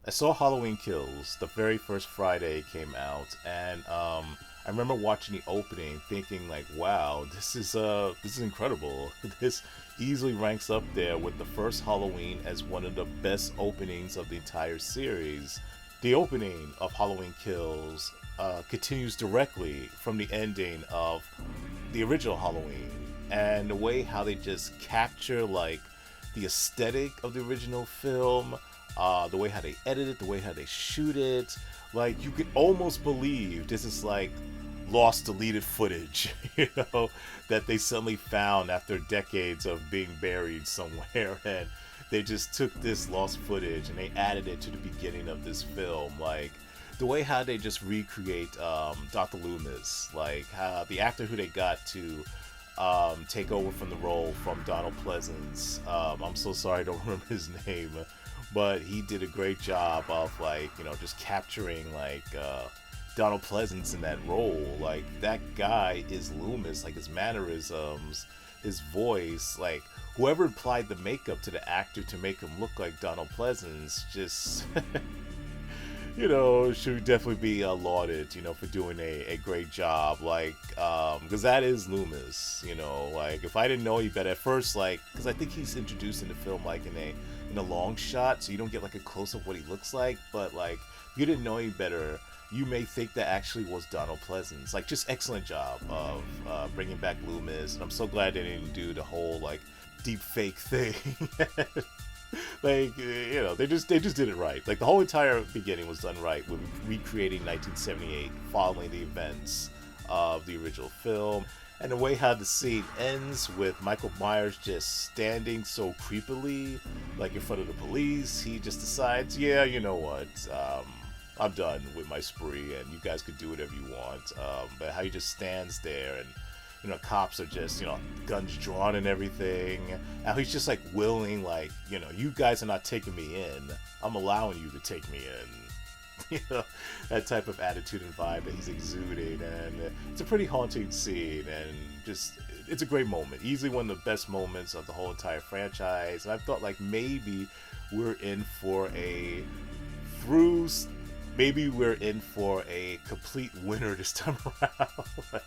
I saw Halloween Kills the very first Friday it came out, and I remember watching the opening, thinking like, "Wow, this is incredible. This easily ranks up there with the first Halloween as one of the best openings of the entire series." The opening of Halloween Kills continues directly from the ending of the original Halloween, and the way how they just capture like the aesthetic of the original film, the way how they edit it, the way how they shoot it. Like you could almost believe this is like lost deleted footage, that they suddenly found after decades of being buried somewhere, and they just took this lost footage and they added it to the beginning of this film. Like the way how they just recreate Dr. Loomis, like how the actor who they got to take over from the role from Donald Pleasance. I'm so sorry, I don't remember his name, but he did a great job of like just capturing like Donald Pleasance in that role. Like that guy is Loomis, like his mannerisms, his voice, like whoever applied the makeup to the actor to make him look like Donald Pleasance just should definitely be lauded, for doing a great job. Like, because that is Loomis, like if I didn't know any better at first, like, because I think he's introduced in the film like in a long shot, so you don't get like a close up what he looks like. But like, if you didn't know any better, you may think that actually was Donald Pleasance. Like, just excellent job of bringing back Loomis, and I'm so glad they didn't do the whole like deep fake thing. Like they just did it right. Like the whole entire beginning was done right with recreating 1978 following the events of the original film, and the way how the scene ends with Michael Myers just standing so creepily like in front of the police. He just decides, yeah, you know what, I'm done with my spree and you guys could do whatever you want. But how he just stands there, and cops are just, guns drawn and everything. Now he's just like willing, like, you guys are not taking me in. I'm allowing you to take me in. That type of attitude and vibe that he's exuding. And it's a pretty haunting scene, and just, it's a great moment. Easily one of the best moments of the whole entire franchise. And I thought, like, we're in for a through. Maybe we're in for a complete winner this time around.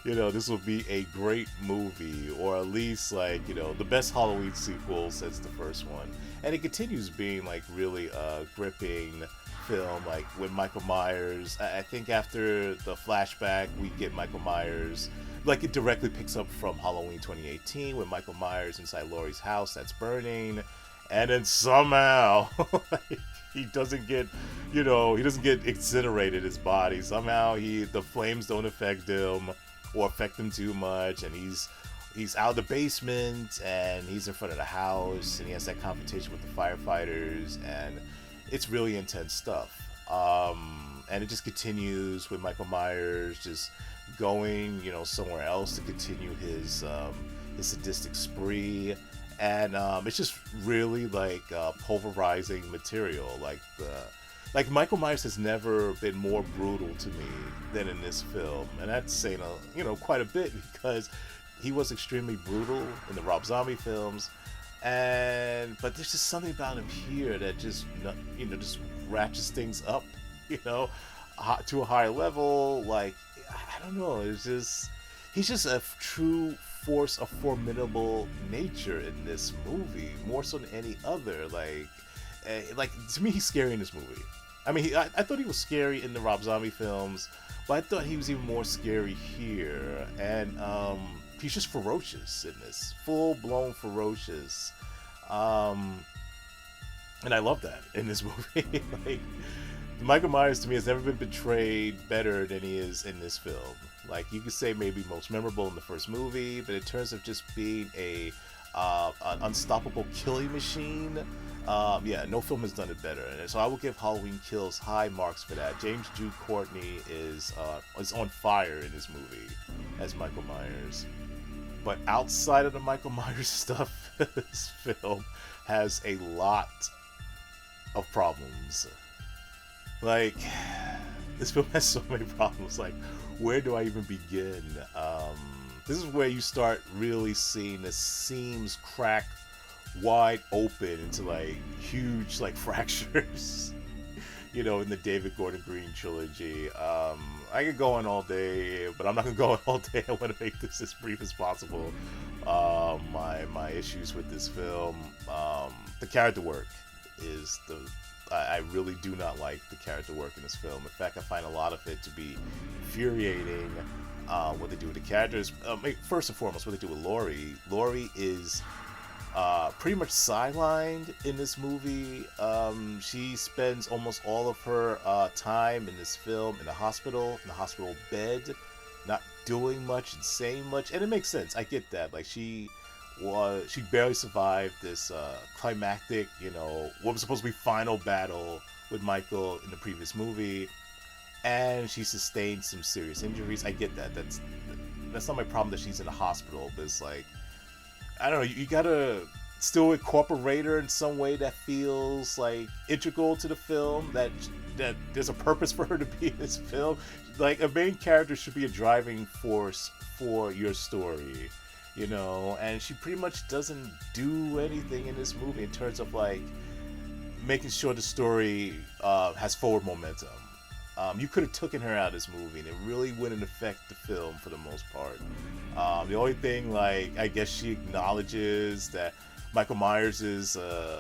This will be a great movie, or at least like the best Halloween sequel since the first one, and it continues being like really a gripping film. Like with Michael Myers, I think after the flashback we get Michael Myers, like it directly picks up from Halloween 2018 with Michael Myers inside Laurie's house that's burning, and then somehow like, he doesn't get incinerated, his body. Somehow the flames don't affect him or affect him too much, and he's out of the basement and he's in front of the house and he has that confrontation with the firefighters, and it's really intense stuff. And it just continues with Michael Myers just going, somewhere else to continue his sadistic spree. And it's just really like pulverizing material. Like Michael Myers has never been more brutal to me than in this film, and that's saying quite a bit, because he was extremely brutal in the Rob Zombie films, but there's just something about him here that just just ratchets things up, to a higher level. Like, I don't know, he's just a true force of formidable nature in this movie, more so than any other. Like to me, he's scary in this movie. I mean, I thought he was scary in the Rob Zombie films, but I thought he was even more scary here. And he's just ferocious in this, full blown ferocious. And I love that in this movie. Like, Michael Myers to me has never been portrayed better than he is in this film. Like, you could say maybe most memorable in the first movie, but in terms of just being an unstoppable killing machine, no film has done it better. And so I will give Halloween Kills high marks for that. James Jude Courtney is on fire in this movie as Michael Myers. But outside of the Michael Myers stuff, this film has a lot of problems. Like, this film has so many problems. Like, where do I even begin? This is where you start really seeing the seams crack wide open into like huge like fractures. In the David Gordon Green trilogy. I could go on all day, but I'm not gonna go on all day. I want to make this as brief as possible. My issues with this film, the character work is the. I really do not like the character work in this film. In fact, I find a lot of it to be infuriating. What they do with the characters. First and foremost, what they do with Laurie. Laurie is pretty much sidelined in this movie. She spends almost all of her time in this film in the hospital bed, not doing much and saying much, and it makes sense. I get that. Like she barely survived this climactic, what was supposed to be final battle with Michael in the previous movie, and she sustained some serious injuries. I get that. That's not my problem that she's in the hospital, but it's like, I don't know, you gotta still incorporate her in some way that feels like integral to the film, that there's a purpose for her to be in this film. Like, a main character should be a driving force for your story, and she pretty much doesn't do anything in this movie in terms of like making sure the story has forward momentum. You could have taken her out of this movie and it really wouldn't affect the film for the most part. The only thing, like, I guess she acknowledges that Michael Myers is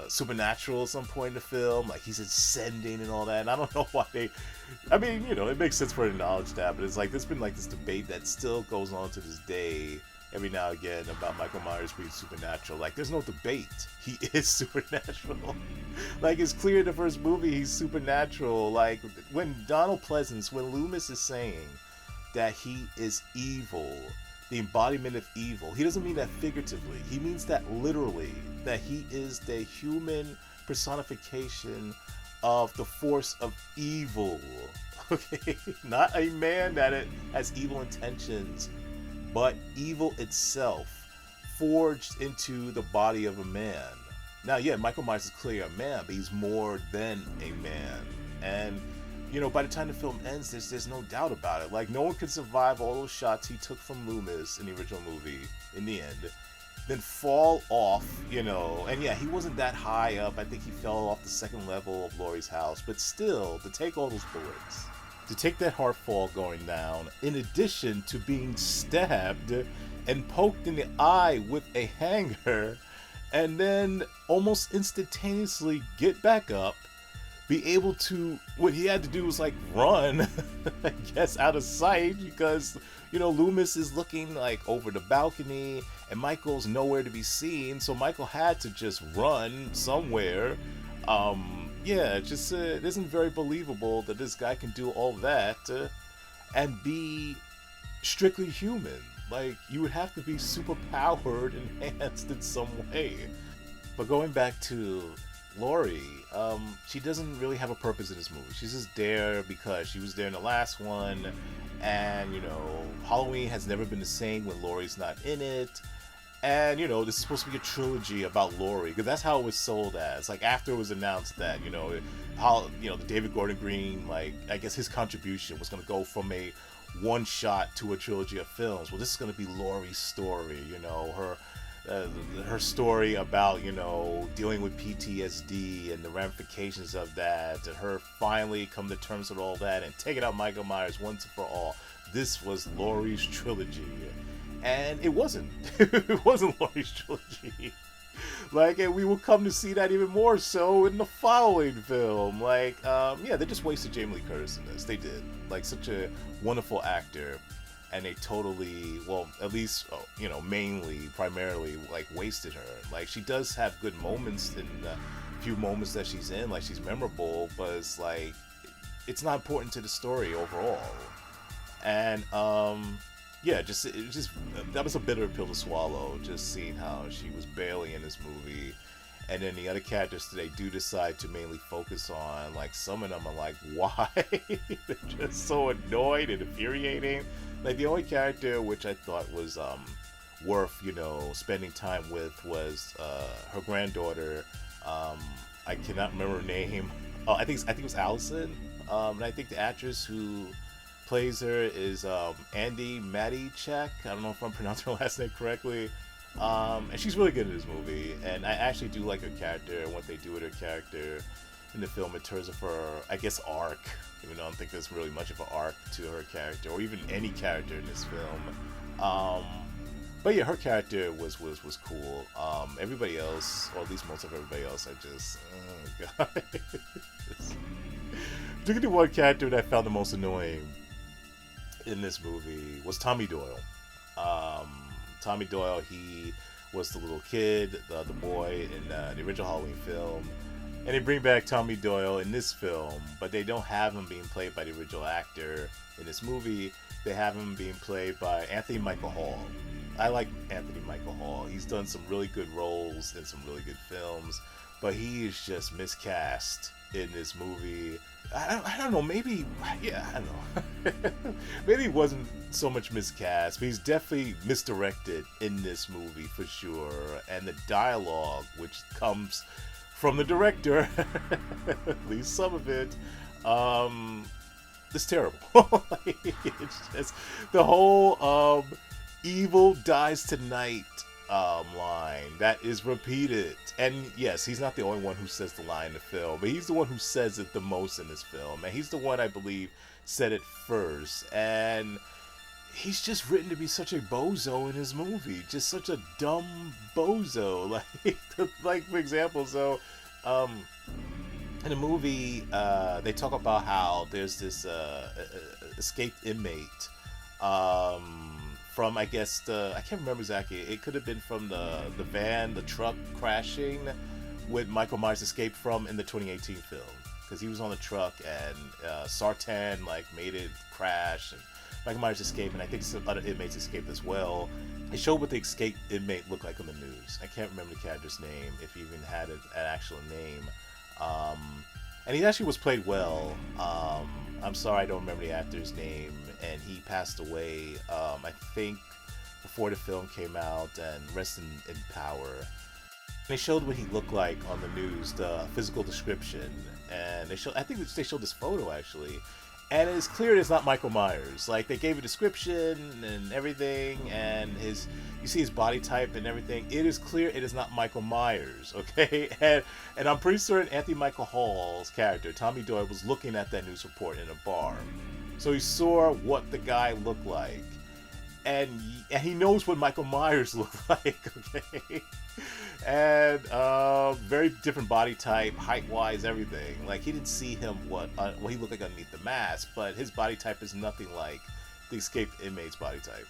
supernatural at some point in the film, like he's ascending and all that, and I don't know why it makes sense for her to acknowledge that, but it's like, there's been like this debate that still goes on to this day, every now and again, about Michael Myers being supernatural. Like, there's no debate. He is supernatural. Like, it's clear in the first movie he's supernatural. Like, when Donald Pleasance, when Loomis is saying that he is evil, the embodiment of evil, he doesn't mean that figuratively. He means that literally, that he is the human personification of the force of evil. Okay? Not a man that has evil intentions, but evil itself forged into the body of a man. Now, yeah, Michael Myers is clearly a man, but he's more than a man. And, by the time the film ends, there's no doubt about it. Like, no one could survive all those shots he took from Loomis in the original movie, in the end, then fall off, and yeah, he wasn't that high up. I think he fell off the second level of Laurie's house, but still, to take all those bullets, to take that hard fall going down, in addition to being stabbed and poked in the eye with a hanger, and then almost instantaneously get back up, be able to, what he had to do was like run, I guess, out of sight, because, Loomis is looking like over the balcony and Michael's nowhere to be seen, so Michael had to just run somewhere. It just it isn't very believable that this guy can do all that and be strictly human. Like, you would have to be super powered, enhanced in some way. But going back to Laurie, she doesn't really have a purpose in this movie. She's just there because she was there in the last one, and Halloween has never been the same when Laurie's not in it. And this is supposed to be a trilogy about Laurie, because that's how it was sold as. Like, after it was announced that the David Gordon Green, like, I guess his contribution was going to go from a one shot to a trilogy of films. Well, this is going to be Laurie's story, her story about dealing with PTSD and the ramifications of that, and her finally come to terms with all that and taking out Michael Myers once and for all. This was Laurie's trilogy. And it wasn't. It wasn't Laurie's trilogy. Like, and we will come to see that even more so in the following film. Like, they just wasted Jamie Lee Curtis in this. They did. Like, such a wonderful actor. And they totally, well, at least, mainly, primarily, like, wasted her. Like, she does have good moments in the few moments that she's in. Like, she's memorable, but it's like, it's not important to the story overall. And, that was a bitter pill to swallow, just seeing how she was barely in this movie. And then the other characters they do decide to mainly focus on, like, some of them are like, why? They're just so annoyed and infuriating. Like, the only character which I thought was worth, spending time with was her granddaughter. I cannot remember her name. Oh, I think it was Allison. And I think the actress who plays her is Andy Matichak. I don't know if I'm pronouncing her last name correctly. And she's really good in this movie, and I actually do like her character and what they do with her character in the film in terms of her, I guess, arc. Even though I don't think there's really much of an arc to her character, or even any character in this film. But yeah, her character was cool. Everybody else, or at least most of everybody else, I just, oh god. Particularly one character that I found the most annoying in this movie was Tommy Doyle. Tommy Doyle, he was the little kid, the boy in the original Halloween film. And they bring back Tommy Doyle in this film, but they don't have him being played by the original actor in this movie. They have him being played by Anthony Michael Hall. I like Anthony Michael Hall. He's done some really good roles in some really good films, but he is just miscast in this movie. I don't know, maybe, yeah, I don't know. Maybe he wasn't so much miscast, but he's definitely misdirected in this movie for sure. And the dialogue, which comes from the director, at least some of it, it's terrible. It's just the whole evil dies tonight line that is repeated. And yes, he's not the only one who says the line in the film, but he's the one who says it the most in this film. And he's the one, I believe, said it first. And he's just written to be such a bozo in his movie. Just such a dumb bozo. Like for example, so in the movie, they talk about how there's this escaped inmate from, I guess, I can't remember exactly. It could have been from the truck crashing with Michael Myers escaped from in the 2018 film. Because he was on the truck and Sartan, made it crash and Michael Myers escaped, and I think some other inmates escaped as well. They showed what the escaped inmate looked like on the news. I can't remember the character's name, if he even had an actual name. And he actually was played well. I'm sorry I don't remember the actor's name, and he passed away, I think, before the film came out, and rest in power. They showed what he looked like on the news, the physical description, and I think they showed this photo actually, and it's clear it's not Michael Myers. They gave a description and everything, and you see his body type and everything. It is clear it is not Michael Myers, okay? And I'm pretty certain Anthony Michael Hall's character, Tommy Doyle, was looking at that news report in a bar. So he saw what the guy looked like. And he knows what Michael Myers looked like, okay? And very different body type, height-wise, everything. He didn't see him what he looked like underneath the mask, but his body type is nothing like the escaped inmate's body type.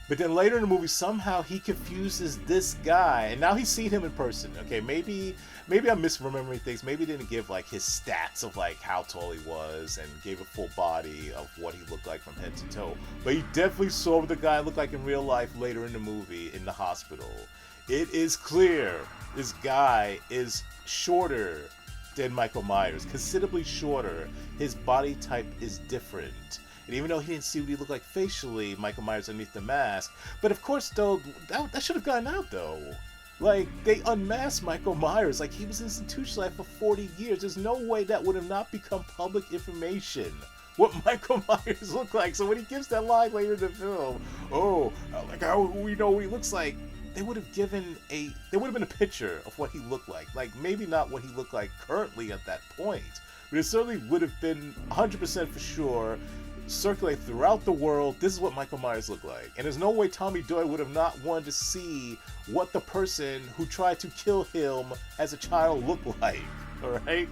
But then later in the movie, somehow he confuses this guy, and now he's seen him in person. Okay, maybe I'm misremembering things. Maybe he didn't give his stats of how tall he was and gave a full body of what he looked like from head to toe. But he definitely saw what the guy looked like in real life later in the movie in the hospital. It is clear this guy is shorter than Michael Myers, considerably shorter. His body type is different. And even though he didn't see what he looked like facially, Michael Myers underneath the mask, but of course, though, that should have gotten out, though. They unmasked Michael Myers. He was institutionalized for 40 years. There's no way that would have not become public information, what Michael Myers looked like. So when he gives that line later in the film, how we know what he looks like, there would have been a picture of what he looked like. Maybe not what he looked like currently at that point, but it certainly would have been 100% for sure circulate throughout the world. This is what Michael Myers looked like. And there's no way Tommy Doyle would have not wanted to see what the person who tried to kill him as a child looked like. Alright?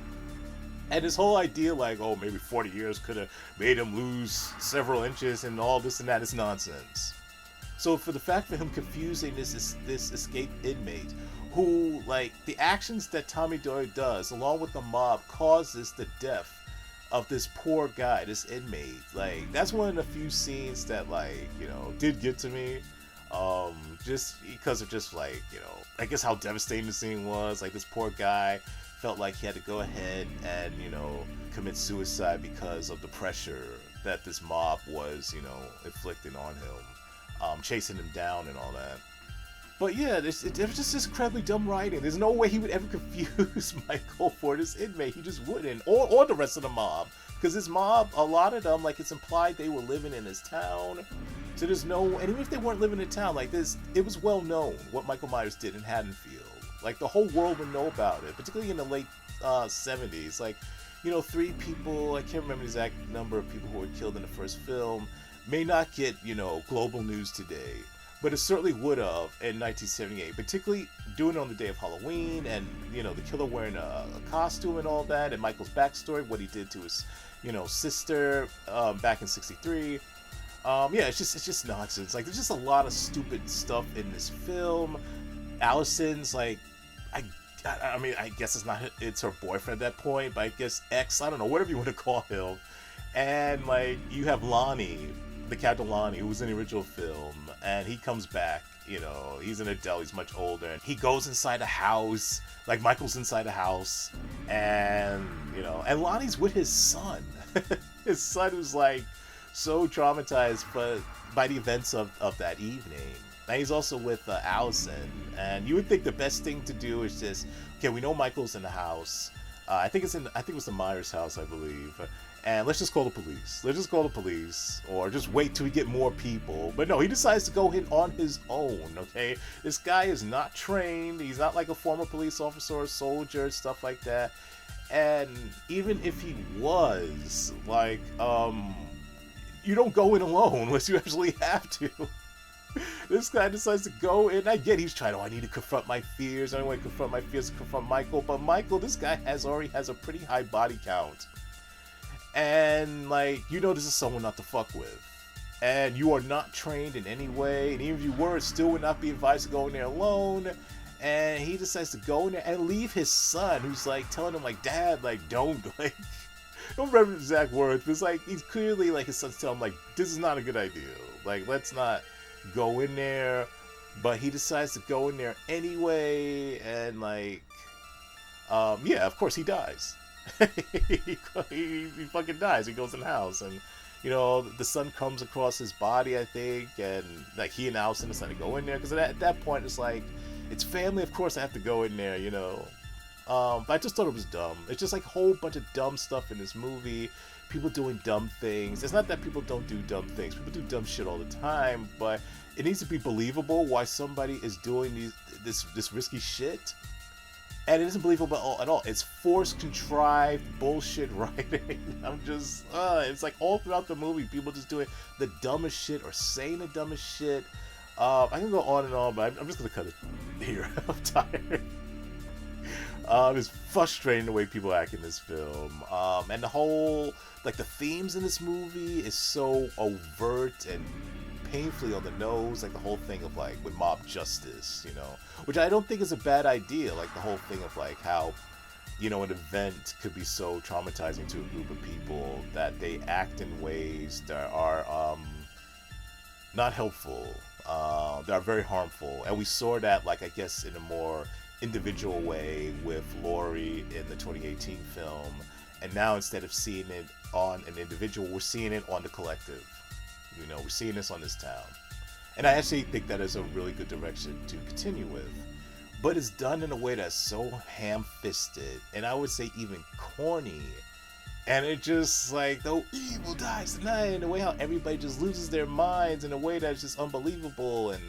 And this whole idea maybe 40 years could have made him lose several inches and all this and that is nonsense. So for the fact of him confusing this escaped inmate, who, the actions that Tommy Doyle does, along with the mob, causes the death of this poor guy, this inmate. That's one of the few scenes that, did get to me. Just because of I guess how devastating the scene was. This poor guy felt like he had to go ahead and, commit suicide because of the pressure that this mob was, inflicting on him. Chasing him down and all that. But yeah, it was just this incredibly dumb writing. There's no way he would ever confuse Michael for this inmate. He just wouldn't. Or the rest of the mob. Because his mob, a lot of them, it's implied they were living in his town. So there's no, and even if they weren't living in town like this, it was well known what Michael Myers did in Haddonfield. Like the whole world would know about it, particularly in the late 70s. Like, you know, 3 people, I can't remember the exact number of people who were killed in the first film, may not get, you know, global news today, but it certainly would have in 1978, particularly doing it on the day of Halloween, and, you know, the killer wearing a costume and all that, and Michael's backstory, what he did to his, you know, sister back in '63. Yeah, it's just nonsense. Like, there's just a lot of stupid stuff in this film. Allison's like, I mean, I guess it's her boyfriend at that point, but I guess ex, I don't know, whatever you want to call him. And like, you have Lonnie, the character Lonnie, who was in the original film, and he comes back. You know, he's an adult, he's much older, and he goes inside a house, like Michael's inside a house, and, you know, and Lonnie's with his son. His son, who's like so traumatized by the events of that evening. And he's also with Allison, and you would think the best thing to do is just, okay, we know Michael's in the house. I think it was the Myers house, I believe. And let's just call the police. Let's just call the police, or just wait till we get more people. But no, he decides to go in on his own, okay? This guy is not trained. He's not like a former police officer or soldier, stuff like that. And even if he was, like, you don't go in alone unless you actually have to. This guy decides to go in. I get he's trying, I need to confront my fears. I don't want to confront my fears to confront Michael. But Michael, this guy already has a pretty high body count. And, like, you know this is someone not to fuck with. And you are not trained in any way. And even if you were, it still would not be advised to go in there alone. And he decides to go in there and leave his son, who's, like, telling him, like, Dad, like, don't, like, don't remember the exact words. But it's, like, he's clearly, like, his son's telling him, like, this is not a good idea. Like, let's not go in there. But he decides to go in there anyway. And, like, yeah, of course he dies. he fucking dies. He goes in the house, and, you know, the son comes across his body, I think, and, like, he and Allison decide to go in there, because at that point it's like, it's family, of course I have to go in there, you know. But I just thought it was dumb. It's just like a whole bunch of dumb stuff in this movie. People doing dumb things. It's not that people don't do dumb things. People do dumb shit all the time, but it needs to be believable why somebody is doing this risky shit. And it isn't believable at all. It's forced, contrived, bullshit writing. I'm just, it's like all throughout the movie, people just doing the dumbest shit or saying the dumbest shit. I can go on and on, but I'm just going to cut it here. I'm tired. It's frustrating the way people act in this film. And the whole, like, the themes in this movie is so overt and painfully on the nose, like the whole thing of, like, with mob justice, you know, which I don't think is a bad idea. Like the whole thing of, like, how, you know, an event could be so traumatizing to a group of people that they act in ways that are not helpful, that are very harmful. And we saw that, like, I guess in a more individual way with Laurie in the 2018 film, and now instead of seeing it on an individual, we're seeing it on the collective. You know, we're seeing this on this town. And I actually think that is a really good direction to continue with. But it's done in a way that's so ham-fisted, and I would say even corny. And it just, like, the evil dies tonight, and the way how everybody just loses their minds in a way that's just unbelievable and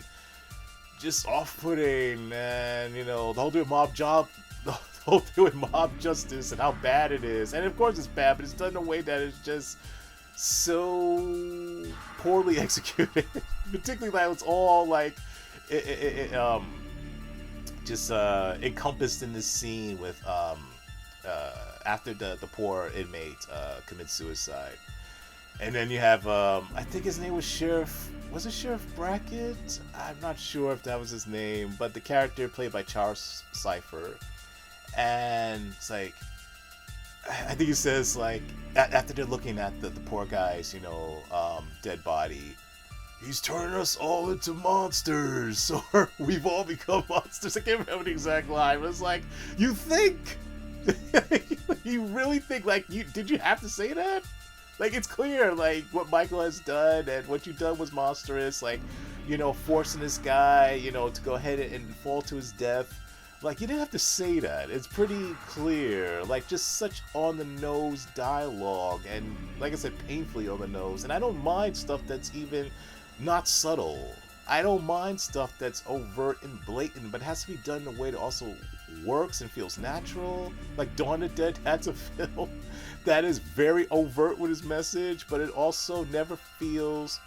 just off-putting. And, you know, the whole thing with the whole thing with mob justice and how bad it is. And of course it's bad, but it's done in a way that is just so poorly executed. Particularly that it's all, like, just encompassed in this scene with after the poor inmate commits suicide. And then you have I think his name was Sheriff Brackett? I'm not sure if that was his name, but the character played by Charles Cypher. And it's like, I think he says, like, after they're looking at the poor guy's, you know, dead body, he's turning us all into monsters, or we've all become monsters. I can't remember the exact line, but it's like, you think? You really think, like, did you have to say that? Like, it's clear, like, what Michael has done, and what you've done was monstrous, like, you know, forcing this guy, you know, to go ahead and fall to his death. Like, you didn't have to say that. It's pretty clear. Like, just such on-the-nose dialogue, and, like I said, painfully on the nose. And I don't mind stuff that's even, not subtle. I don't mind stuff that's overt and blatant, but it has to be done in a way that also works and feels natural. Like Dawn of the Dead, that's a film that is very overt with his message, but it also never feels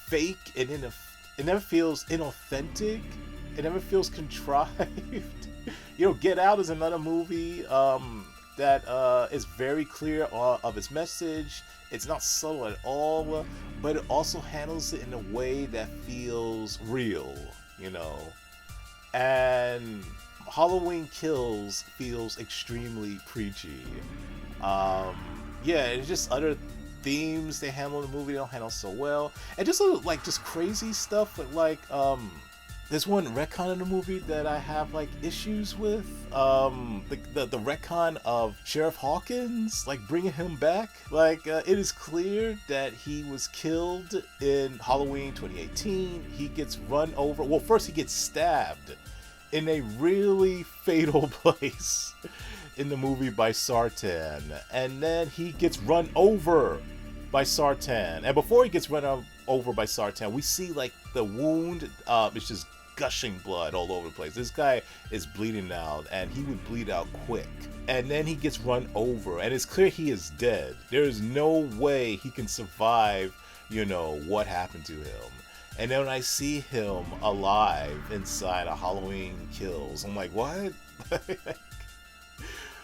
fake and it never feels inauthentic. It never feels contrived. Get Out is another movie that is very clear of its message. It's not subtle at all, but it also handles it in a way that feels real, you know. And Halloween Kills feels extremely preachy. It's just other themes they handle in the movie they don't handle so well, and just like just crazy stuff with there's one retcon in the movie that I have like issues with. The retcon of Sheriff Hawkins, like bringing him back. It is clear that he was killed in Halloween 2018. He gets run over. Well, first he gets stabbed in a really fatal place in the movie by Sartan, and then he gets run over by Sartan. And before he gets run over by Sartan, we see like the wound. It's just gushing blood all over the place. This guy is bleeding out, and he would bleed out quick. And then he gets run over, and it's clear he is dead. There is no way he can survive, what happened to him. And then when I see him alive inside a Halloween Kills, I'm like, what?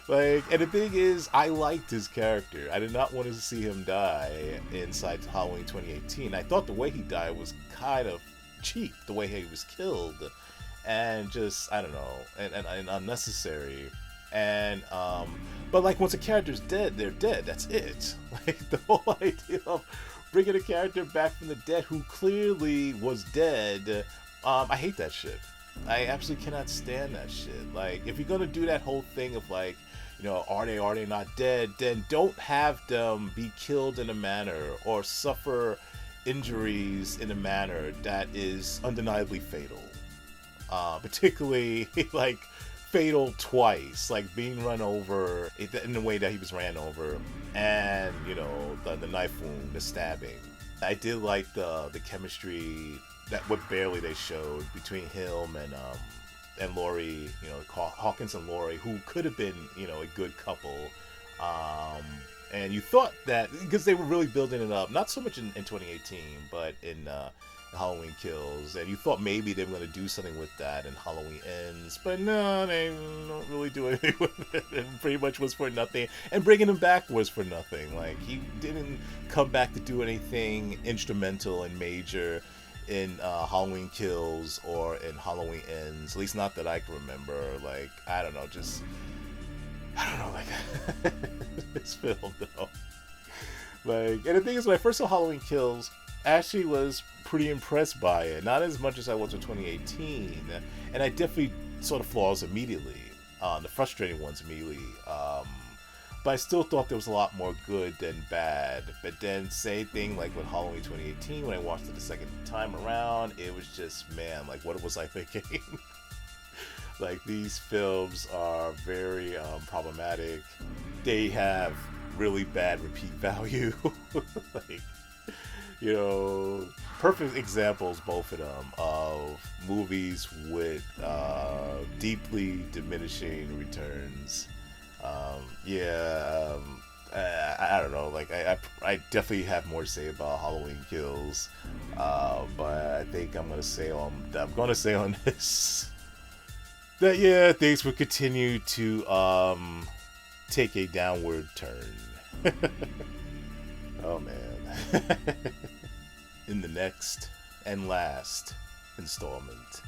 And the thing is, I liked his character. I did not want to see him die inside Halloween 2018. I thought the way he died was kind of cheap, the way he was killed, and just, I don't know, and unnecessary. And but like once a character's dead, they're dead. That's it. Like the whole idea of bringing a character back from the dead who clearly was dead, I hate that shit. I absolutely cannot stand that shit. Like, if you're gonna do that whole thing of like, are they not dead, then don't have them be killed in a manner or suffer injuries in a manner that is undeniably fatal. Particularly like fatal twice, like being run over in the way that he was ran over, and the knife wound, the stabbing. I did like the chemistry that what barely they showed between him and Laurie, Hawkins and Laurie, who could have been a good couple. And you thought that, because they were really building it up, not so much in 2018, but in Halloween Kills, and you thought maybe they were going to do something with that in Halloween Ends, but no, they don't really do anything with it. It pretty much was for nothing, and bringing him back was for nothing. Like, he didn't come back to do anything instrumental and major in Halloween Kills or in Halloween Ends, at least not that I can remember. Like, I don't know, like this film though. And the thing is, when I first saw Halloween Kills, I actually was pretty impressed by it. Not as much as I was with 2018, and I definitely saw the flaws immediately, the frustrating ones immediately. But I still thought there was a lot more good than bad. But then same thing like with Halloween 2018, when I watched it the second time around, it was just, man, like what was I thinking? Like, these films are very problematic. They have really bad repeat value. Like, perfect examples, both of them, of movies with deeply diminishing returns. I don't know. Like, I definitely have more to say about Halloween Kills, but I think I'm gonna say on this that things will continue to take a downward turn. Oh man. In the next and last installment